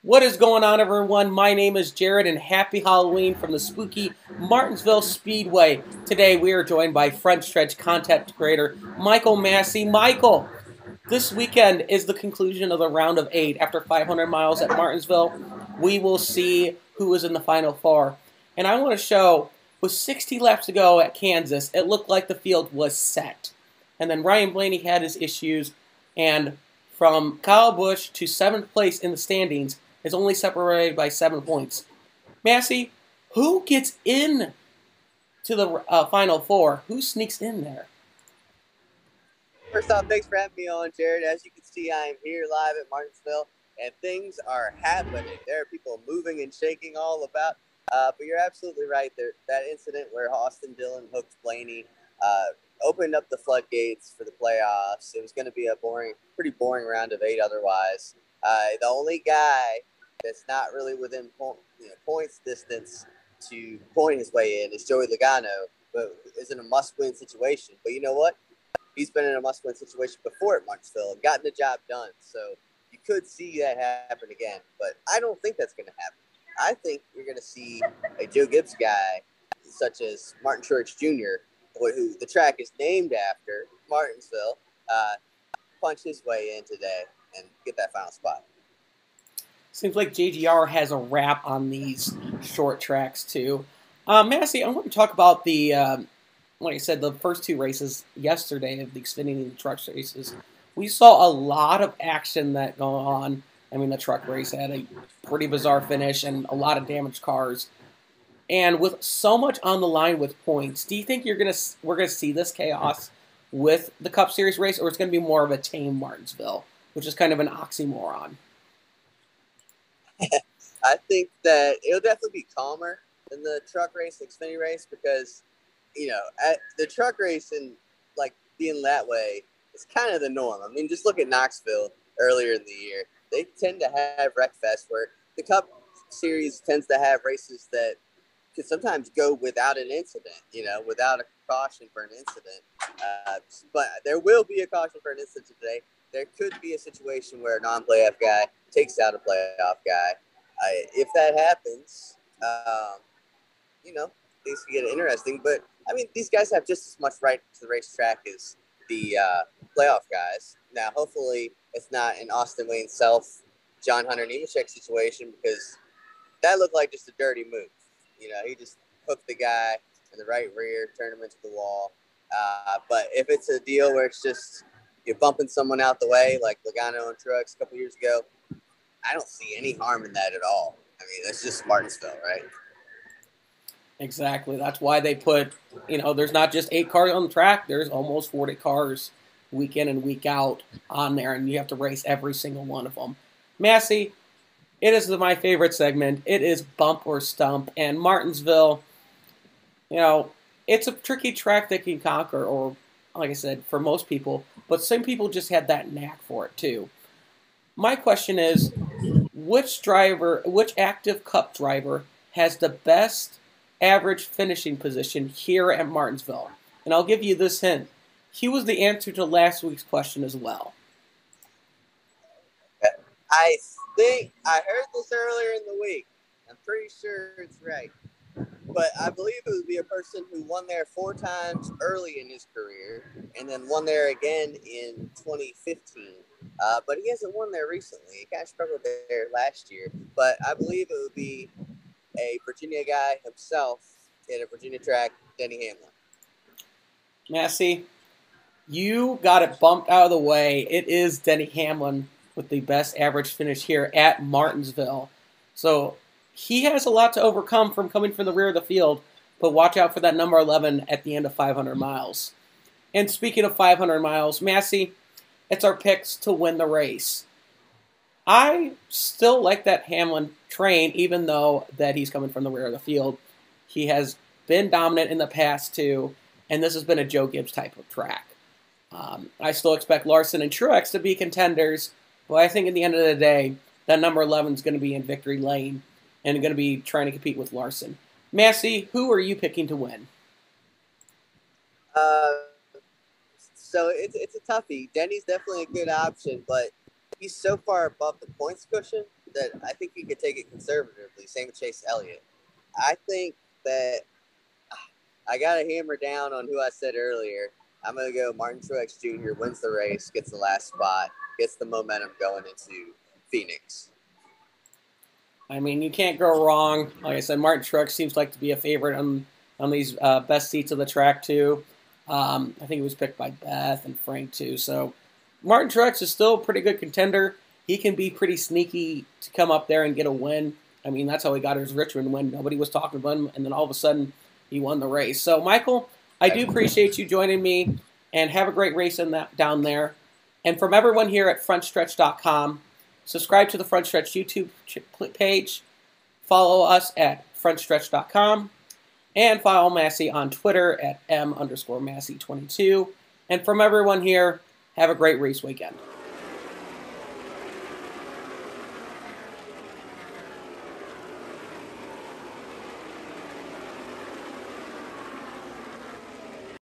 What is going on, everyone? My name is Jared, and happy Halloween from the spooky Martinsville Speedway. Today, we are joined by Frontstretch content creator Michael Massie. Michael, this weekend is the conclusion of the round of 8. After 500 miles at Martinsville, we will see who is in the final four. And I want to show, with 60 laps to go at Kansas, it looked like the field was set. And then Ryan Blaney had his issues, and from Kyle Busch to 7th place in the standings is only separated by 7 points. Massie, who gets in to the Final Four? Who sneaks in there? First off, thanks for having me on, Jared. As you can see, I am here live at Martinsville, and things are happening. There are people moving and shaking all about. But you're absolutely right. That incident where Austin Dillon hooked Blaney opened up the floodgates for the playoffs. It was going to be a pretty boring round of 8 otherwise. The only guy that's not really within points distance to point his way in is Joey Logano, but is in a must-win situation. But you know what? He's been in a must-win situation before at Martinsville and gotten the job done. So you could see that happen again. But I don't think that's going to happen. I think you're going to see a Joe Gibbs guy, such as Martin Truex Jr., who the track is named after, Martinsville, punch his way in today and get that final spot. Seems like JGR has a wrap on these short tracks, too. Massie, I want to talk about the, like I said, the first 2 races yesterday of the Xfinity and truck races. We saw a lot of action that going on. I mean, the truck race had a pretty bizarre finish and a lot of damaged cars. And with so much on the line with points, do you think we're gonna see this chaos with the Cup Series race, or it's going to be more of a tame Martinsville, which is kind of an oxymoron? I think that it'll definitely be calmer than the truck race, the Xfinity race, because at the truck race and like being that way is kind of the norm. I mean, just look at Knoxville earlier in the year. They tend to have wreckfest where the Cup Series tends to have races that could sometimes go without an incident, without a caution for an incident. But there will be a caution for an incident today. There could be a situation where a non-playoff guy takes out a playoff guy. If that happens, things can get interesting. But, I mean, these guys have just as much right to the racetrack as the playoff guys. Now, hopefully it's not an Austin Wayne Self, John Hunter Nemechek situation, because that looked like just a dirty move. He just hooked the guy in the right rear, turned him into the wall. But if it's a deal where it's just you're bumping someone out the way, like Logano and Truex a couple years ago, I don't see any harm in that at all. I mean, that's just Martinsville, right? Exactly. That's why they put, there's not just 8 cars on the track. There's almost 40 cars week in and week out on there, and you have to race every single one of them. Massie, it is my favorite segment. It is Bump or Stump, and Martinsville, it's a tricky track that can conquer, or like I said, for most people, but some people just had that knack for it too. My question is, which active Cup driver has the best average finishing position here at Martinsville? And I'll give you this hint. He was the answer to last week's question as well. I think I heard this earlier in the week. I'm pretty sure it's right. But I believe it would be a person who won there 4 times early in his career and then won there again in 2015. But he hasn't won there recently. He kind of struggled there last year. But I believe it would be a Virginia guy himself in a Virginia track, Denny Hamlin. Massie, you got it bumped out of the way. It is Denny Hamlin with the best average finish here at Martinsville. So he has a lot to overcome from coming from the rear of the field, but watch out for that number 11 at the end of 500 miles. And speaking of 500 miles, Massie, it's our picks to win the race. I still like that Hamlin train, even though that he's coming from the rear of the field. He has been dominant in the past, too, and this has been a Joe Gibbs type of track. I still expect Larson and Truex to be contenders, but I think at the end of the day, that number 11 is going to be in victory lane and going to be trying to compete with Larson. Massie, who are you picking to win? So it's a toughie. Denny's definitely a good option, but he's so far above the points cushion that I think you could take it conservatively. Same with Chase Elliott. I think that I got to hammer down on who I said earlier. I'm going to go Martin Truex Jr. wins the race, gets the last spot, gets the momentum going into Phoenix. I mean, you can't go wrong. Like I said, Martin Truex seems like to be a favorite on these best seats of the track, too. I think he was picked by Beth and Frank, too. So Martin Truex is still a pretty good contender. He can be pretty sneaky to come up there and get a win. I mean, that's how he got his Richmond win. Nobody was talking about him, and then all of a sudden he won the race. So, Michael, I do appreciate you joining me, and have a great race down there. And from everyone here at Frontstretch.com, subscribe to the Frontstretch YouTube page, follow us at Frontstretch.com, and follow Massie on Twitter at M_Massie22. And from everyone here, have a great race weekend.